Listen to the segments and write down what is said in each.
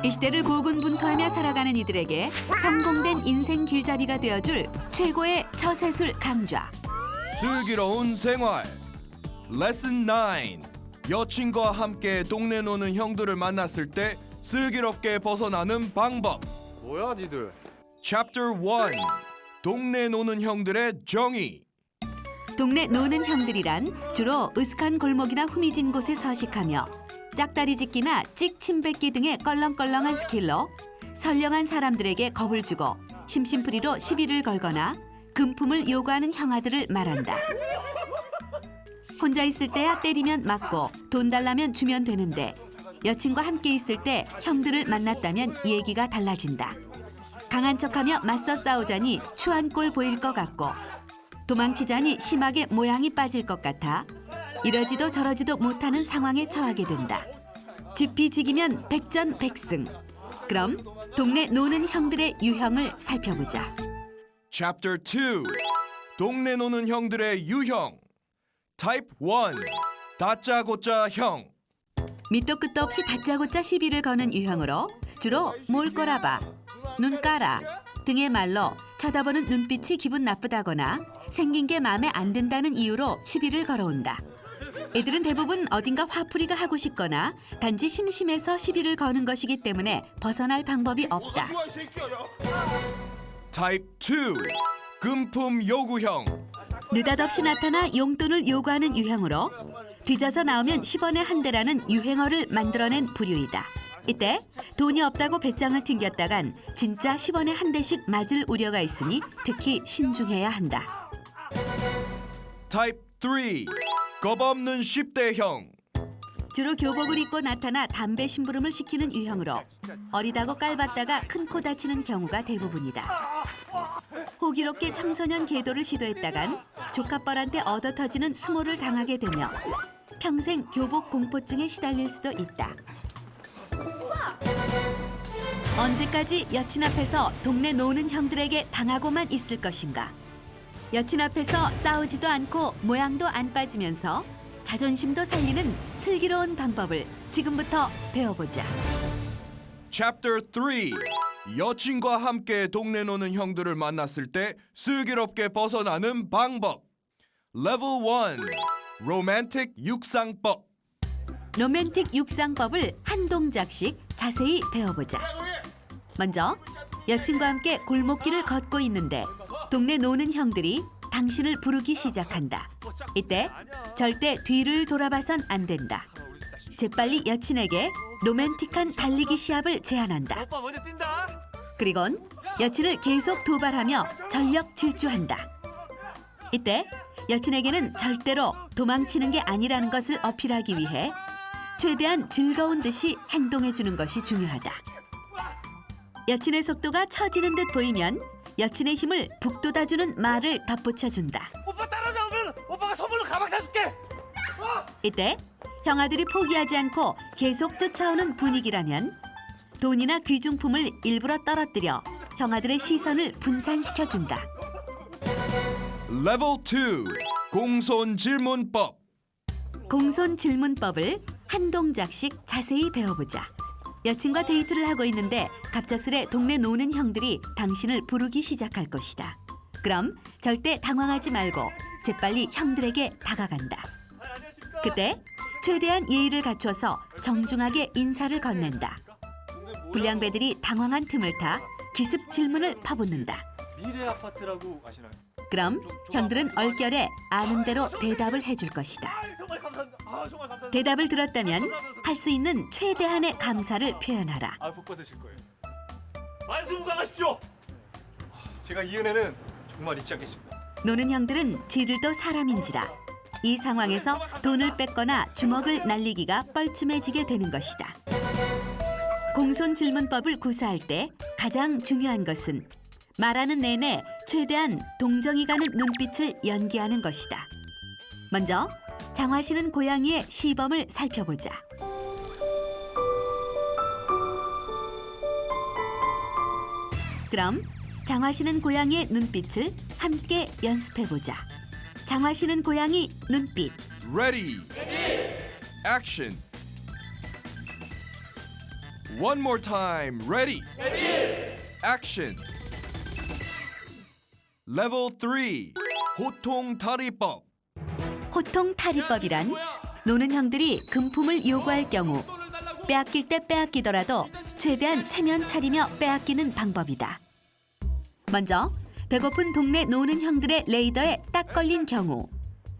이 시대를 고군분투하며 살아가는 이들에게 성공된 인생 길잡이가 되어줄 최고의 처세술 강좌. 슬기로운 생활 레슨 9. 여친과 함께 동네 노는 형들을 만났을 때 슬기롭게 벗어나는 방법. 뭐야 니들? Chapter 1. 동네 노는 형들의 정의. 동네 노는 형들이란 주로 으슥한 골목이나 후미진 곳에 서식하며 짝다리 짚기나 찍 침 뱉기 등의 껄렁껄렁한 스킬로 선량한 사람들에게 겁을 주고 심심풀이로 시비를 걸거나 금품을 요구하는 형아들을 말한다. 혼자 있을 때야 때리면 맞고 돈 달라면 주면 되는데 여친과 함께 있을 때 형들을 만났다면 얘기가 달라진다. 강한 척하며 맞서 싸우자니 추한 꼴 보일 것 같고 도망치자니 심하게 모양이 빠질 것 같아 이러지도 저러지도 못하는 상황에 처하게 된다. 지피지기면 백전백승. 그럼 동네 노는 형들의 유형을 살펴보자. Chapter 2. 동네 노는 형들의 유형. Type 1. 다짜고짜 형. 밑도 끝도 없이 다짜고짜 시비를 거는 유형으로 주로 뭘 꼬라봐, 눈 까라 등의 말로 쳐다보는 눈빛이 기분 나쁘다거나 생긴 게 마음에 안 든다는 이유로 시비를 걸어온다. 이들은 대부분 어딘가 화풀이가 하고 싶거나 단지 심심해서 시비를 거는 것이기 때문에 벗어날 방법이 없다. Type 2. 금품 요구형. 느닷없이 나타나 용돈을 요구하는 유형으로 뒤져서 나오면 10원에 한 대라는 유행어를 만들어낸 부류이다. 이때 돈이 없다고 배짱을 튕겼다간 진짜 10원에 한 대씩 맞을 우려가 있으니 특히 신중해야 한다. Type 3. 겁없는 10대형. 주로 교복을 입고 나타나 담배 심부름을 시키는 유형으로 어리다고 깔봤다가 큰 코 다치는 경우가 대부분이다. 호기롭게 청소년 계도를 시도했다간 조카뻘한테 얻어터지는 수모를 당하게 되며 평생 교복 공포증에 시달릴 수도 있다. 언제까지 여친 앞에서 동네 노는 형들에게 당하고만 있을 것인가? 여친 앞에서 싸우지도 않고 모양도 안 빠지면서 자존심도 살리는 슬기로운 방법을 지금부터 배워보자. Chapter 3. 여친과 함께 동네 노는 형들을 만났을 때 슬기롭게 벗어나는 방법. Level 1. 로맨틱 육상법. 로맨틱 육상법을 한 동작씩 자세히 배워보자. 먼저 여친과 함께 골목길을 걷고 있는데 동네 노는 형들이 당신을 부르기 시작한다. 이때 절대 뒤를 돌아봐선 안 된다. 재빨리 여친에게 로맨틱한 달리기 시합을 제안한다. 오빠 먼저 뛴다. 그리곤 여친을 계속 도발하며 전력 질주한다. 이때 여친에게는 절대로 도망치는 게 아니라는 것을 어필하기 위해 최대한 즐거운 듯이 행동해주는 것이 중요하다. 여친의 속도가 처지는 듯 보이면 여친의 힘을 북돋아주는 말을 덧붙여준다. 오빠 따라잡으면 오빠가 선물로 가방 사줄게. 이때 형아들이 포기하지 않고 계속 쫓아오는 분위기라면 돈이나 귀중품을 일부러 떨어뜨려 형아들의 시선을 분산시켜준다. Level 2. 공손 질문법. 공손 질문법을 한 동작씩 자세히 배워보자. 여친과 데이트를 하고 있는데 갑작스레 동네 노는 형들이 당신을 부르기 시작할 것이다. 그럼 절대 당황하지 말고 재빨리 형들에게 다가간다. 그때 최대한 예의를 갖춰서 정중하게 인사를 건넨다. 불량배들이 당황한 틈을 타 기습 질문을 퍼붓는다. 미래 아파트라고 아시나요? 그럼 형들은 얼결에 아는 대로 대답을 해줄 것이다. 정말 감사합니다. 정말 감사합니다. 대답을 들었다면 할 수 있는 최대한의 감사를 표현하라. 복 받으실 거예요. 만수무강하십시오. 제가 이 은혜는 정말 잊지 않겠습니다. 노는 형들은 지들도 사람인지라 이 상황에서 돈을 뺏거나 주먹을 날리기가 뻘쭘해지게 되는 것이다. 공손 질문법을 구사할 때 가장 중요한 것은 말하는 내내 최대한 동정이 가는 눈빛을 연기하는 것이다. 먼저 장화시는 고양이의 시범을 살펴보자. 그럼 장화시는 고양이의 눈빛을 함께 연습해보자. 장화시는 고양이 눈빛. Ready. Action. One more time. Ready. Action. Level 3. 호통탈의법. 호통탈의법이란 노는 형들이 금품을 요구할 경우 빼앗길 때 빼앗기더라도 최대한 체면 차리며 빼앗기는 방법이다. 먼저 배고픈 동네 노는 형들의 레이더에 딱 걸린 경우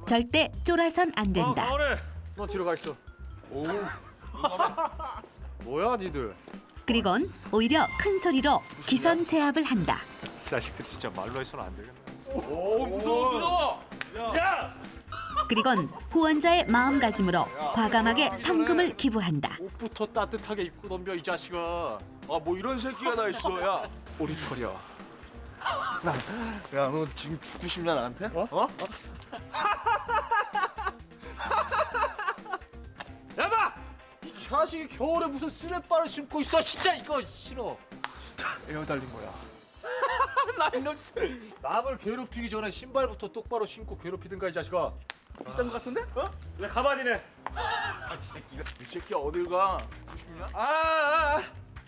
절대 쫄아선 안 된다. 나오래. 너 뒤로 가 있어. 뭐야 니들? 그리곤 오히려 큰 소리로 기선 제압을 한다. 자식들이 진짜 말로 해서는 안 되겠네. 오 무서워. 야! 그리곤 후원자의 마음가짐으로 과감하게 성금을 기부한다. 옷부터 따뜻하게 입고 덤벼 이 자식아. 아 뭐 이런 새끼가 다 있어. 야, 꼬리털이야. 야 너 지금 죽고 싶냐 나한테? 어? 야마! 이 자식이 겨울에 무슨 쓰레빠를 신고 있어? 진짜 이거 싫어. 에어 달린 거야. 나 이놈 남을 괴롭히기 전에 신발부터 똑바로 신고 괴롭히든가 이 자식아. 비싼 거 같은데? 어? 왜 가만히네? 이 새끼 어딜 가? 죽고 싶냐?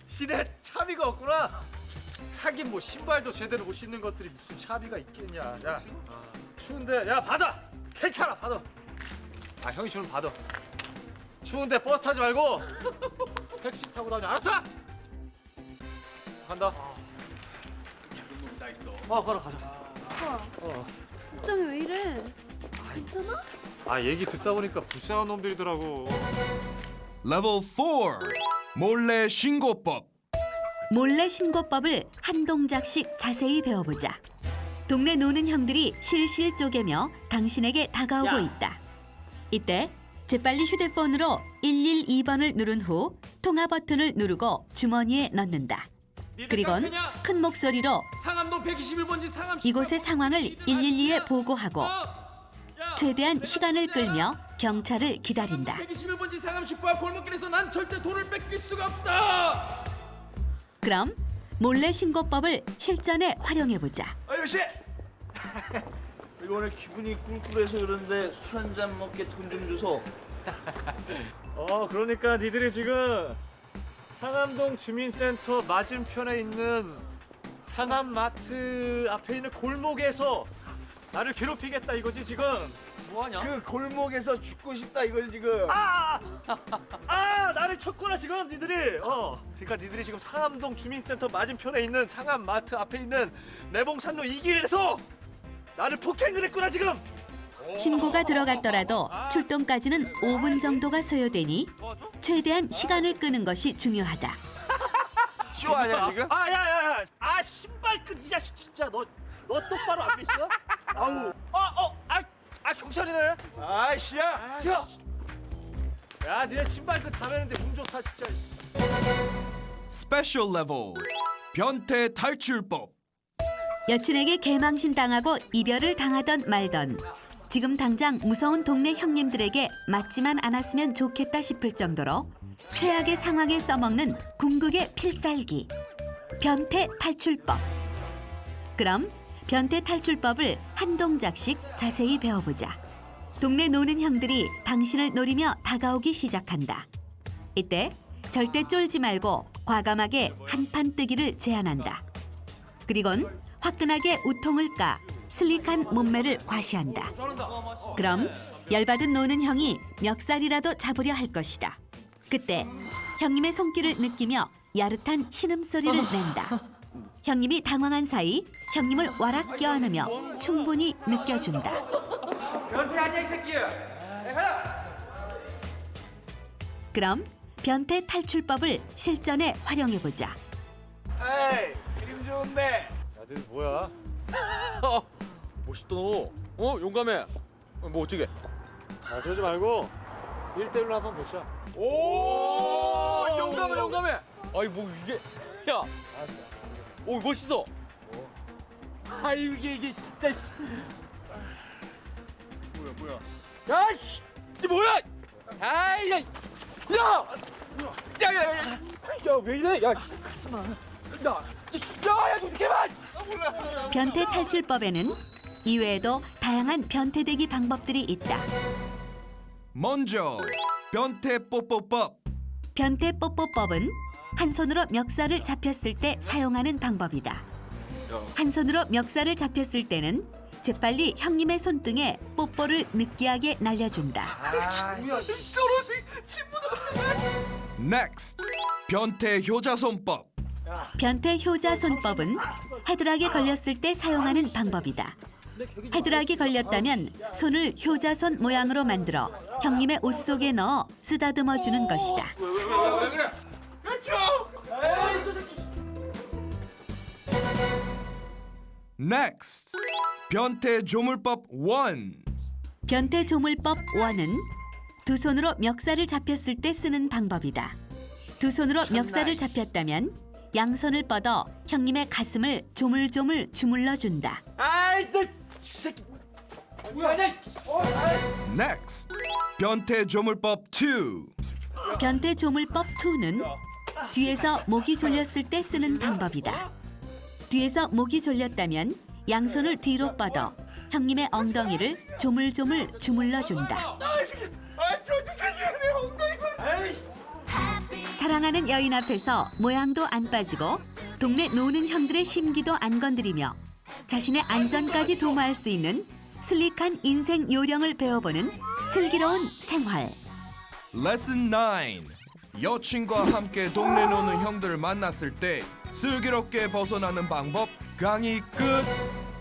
신에 차비가 없구나. 하긴 뭐 신발도 제대로 못 신는 것들이 무슨 차비가 있겠냐. 야 추운데 야 받아. 괜찮아 받아. 아 형이 주면 받아. 추운데 버스 타지 말고 택시 타고 다녀. 알았어? 간다. 저런 놈이 다 있어. 걸어 가자. 갑자기 왜 이래? 괜찮아? 아 얘기 듣다 보니까 불쌍한 놈들이더라고. Level 4. 몰래 신고법. 몰래 신고법을 한 동작씩 자세히 배워보자. 동네 노는 형들이 실실 쪼개며 당신에게 다가오고 있다. 이때 재빨리 휴대폰으로 112번을 누른 후 통화 버튼을 누르고 주머니에 넣는다. 그리곤 큰 목소리로 상암동 121번지 상암 이곳의 상황을 112에 보고하고 최대한 시간을 끌며 경찰을 기다린다. 121번지 상암 슈퍼 골목길에서 난 절대 돈을 뺏길 수가 없다. 그럼 몰래 신고법을 실전에 활용해보자. 아저씨! 이거 오늘 기분이 꿀꿀해서 그런데 술 한 잔 먹게 돈 좀 주소. 그러니까 니들이 지금 상암동 주민센터 맞은편에 있는 상암마트 앞에 있는 골목에서 나를 괴롭히겠다 이거지 지금. 뭐하냐? 그 골목에서 죽고 싶다 이거지 지금. 나를 쳤구나 지금 니들이. 그러니까 니들이 지금 상암동 주민센터 맞은편에 있는 상암마트 앞에 있는 매봉산로 이 길에서 나를 폭행을 했구나 지금. 신고가 들어갔더라도 출동까지는 5분 정도가 소요되니 최대한 시간을 끄는 것이 중요하다. 쇼 아니야 지금? 야야야! 신발끈 이 자식 진짜 너 똑바로 안 믿어? 아우. 경찰이네. 아이씨야! 야 니네 신발끈 다 매는데 운 좋다 진짜. Special Level. 변태 탈출법. 여친에게 개망신 당하고 이별을 당하던 말던 지금 당장 무서운 동네 형님들에게 맞지만 않았으면 좋겠다 싶을 정도로 최악의 상황에 써먹는 궁극의 필살기 변태 탈출법. 그럼 변태 탈출법을 한 동작씩 자세히 배워보자. 동네 노는 형들이 당신을 노리며 다가오기 시작한다. 이때 절대 쫄지 말고 과감하게 한판 뜨기를 제안한다. 그리곤 화끈하게 우통을 까 슬릭한 몸매를 과시한다. 그럼 열받은 노는 형이 멱살이라도 잡으려 할 것이다. 그때 형님의 손길을 느끼며 야릇한 신음소리를 낸다. 형님이 당황한 사이 형님을 와락 껴안으며 충분히 느껴준다. 변태 아니야 이 새끼야. 그럼 변태 탈출법을 실전에 활용해보자. 에이 그림 좋은데. 야 니들 뭐야? 멋있다 너. 용감해. 뭐 어쩌게? 그러지 말고 1대1로 한번 보자. 오 용감해. 아이 뭐 이게 야. 오 멋있어. 아유 이게 진짜. 뭐야? 야 씨. 이게 뭐야? 아이 야. 야왜 이래? 야 하지 마. 야 좀 그만. 변태 탈출법에는 이외에도 다양한 변태되기 방법들이 있다. 먼저 변태 뽀뽀법. 변태 뽀뽀법은 한 손으로 멱살을 잡혔을 때 사용하는 방법이다. 한 손으로 멱살을 잡혔을 때는 재빨리 형님의 손등에 뽀뽀를 느끼하게 날려준다. Next, 변태 효자손법. 변태 효자손법은 헤드락에 걸렸을 때 사용하는 방법이다. 헤드락이 걸렸다면 손을 효자손 모양으로 만들어 형님의 옷 속에 넣어 쓰다듬어 주는 것이다. Next, 변태 조물법 1. 변태 조물법 1은 두 손으로 멱살을 잡혔을 때 쓰는 방법이다. 두 손으로 멱살을 잡혔다면 양손을 뻗어 형님의 가슴을 조물조물 주물러 준다. 아이 너 새끼 뭐야? Next, 변태 조물법 2. 변태 조물법 2는 뒤에서 목이 졸렸을 때 쓰는 방법이다. 뒤에서 목이 졸렸다면 양손을 뒤로 뻗어 형님의 엉덩이를 조물조물 주물러 준다. 사랑하는 여인 앞에서 모양도 안 빠지고 동네 노는 형들의 심기도 안 건드리며 자신의 안전까지 도모할 수 있는 슬릭한 인생 요령을 배워보는 슬기로운 생활. Lesson 9. 여친과 함께 동네 노는 형들을 만났을 때 슬기롭게 벗어나는 방법 강의 끝.